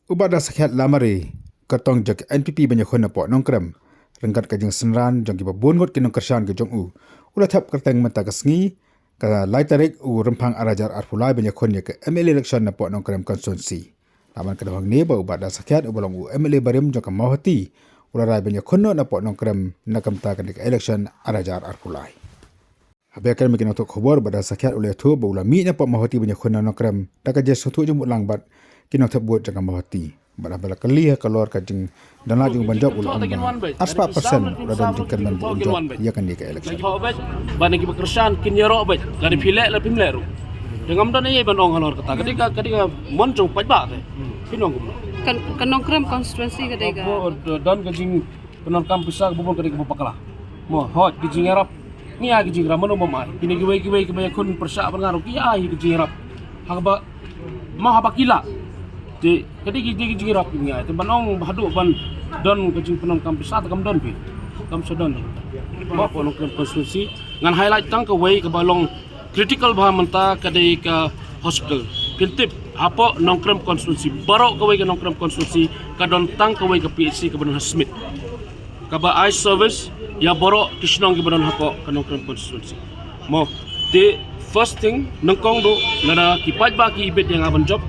Ubada sakit lamari ketong jak NPP banyak kon napok nongkrem rengkat kajing senran jong kiba bongot kinong kersan ke jong u ula thap kerteng mata kesngi ka lai tarik u rempang arajar arpulai banyak kon ya ke MLA election napok nongkrem konstituensi laman kedawang ni ba ubada sakit ubolong u MLA barim jong ka mahoti ula rai banyak kon napok nongkrem nakam ta kan election arajar arpulai Habiakan mungkin untuk khobor pada sakit oleh tu baula mi napok mahoti banyak kon nongkrem tak aja suatu jumut langbat kino terbut jangan mahati bala kali keluar kajing dan laju banjak ulang aspa persen radon jengkan dan bunjak ia kan dia ke election ban ki bekersan kin yero bet dari pilek la pimle ru dengan dan ye ban ong halor kata ketika moncong pajba te pinong kan nongkrem konstituensi kedega dan kajing penon kampus ag bubon kedik bapakala mo hot kajing arab ni ag kajing ramon umai kini kiwe banyak kun persa pengaruh ki ai kajing arab haba mahabakila di kedik gigi rap ni ai banong bahadu ban don kajing penon kampus at kam don pi kam sedon ba pono konstitusi ngan highlight tang ke way ke balong critical bah menta kadai ka hospital piltip apa nongkrem konstitusi barok ke way ke nongkrem konstitusi ka don tang ke way ke PHC ke banon Smith ka ba eye service ya borok kisnong ke banon hapo ke nongkrem konstitusi mo the first thing nongkong do lada kipat ba ki ibet yang aban job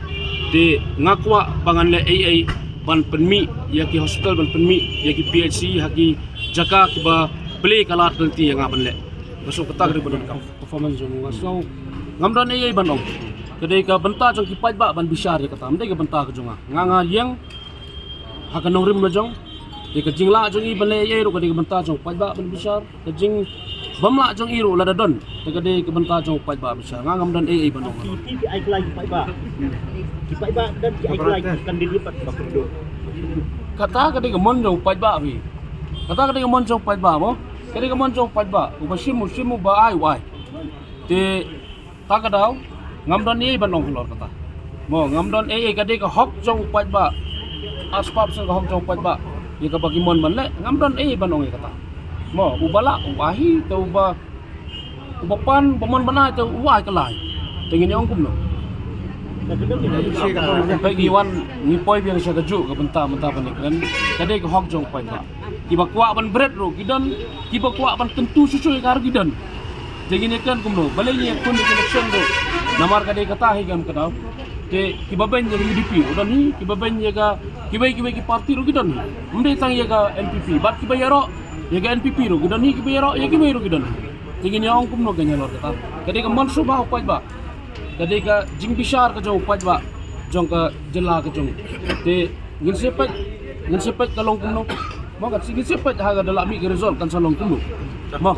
de ngakwa bangan le AA ban penmi ya ki hospital ban penmi ya ki PHC haki jaka ki ba play kalat nanti yang aban le masuk kata dari badan performance jong ngaso ngamdan AA ban ong kedai ka benta jong ki pai ba ban bisar ya kata amde ka benta ka jonga nganga yang hakan nongrim jong de ka jingla jong i ban le AA ro kedai ka benta jong pai ba ban bisar ka jing bamla jong iro la dadon tegade ke benta jong pai ba bisa ngam dan AA banong ti ai kelai pai ba dan ti ai kelai kan dilipat bakundo kata kade ke mon jong pai ba bi kata kade ke mon jong pai ba mo kade ke mon jong pai ba ubasim ba ai wai te takadaw ngam dan AA banong lor kata mo ngam dan AA kade ke hok jong pai ba asbab sang hok jong pai ba ye ka bagi mon man le ngam dan AA banong kata mo ubala ubahi te ubapan pemon bana te uai kelai tengin yang kum no bagi wan ni poi biang sa kaju ka benta panik kan kade ke hok jong pai ba tiba kuak ban bread ro gidan tiba kuak ban tentu susu kar gidan tengin kan kum no balai kun election ro namar kade kata hi gam kadau te tiba ben yang UDP udan ni tiba ben ya kibai ki parti ro gidan mde tang ya ga NPP bat kibai ro ya ga NPP ro gidan ni kibai ro ya kibai ro gidan tingin yang kum no ganya lor kata kade ka mansu ba upai ba kade ka jing bisar ka jong upai ba jong ka jela ka jong te ngin sepet kalong kum no mo ka sigin sepet ha ga dalami ke result kan salong kum no mo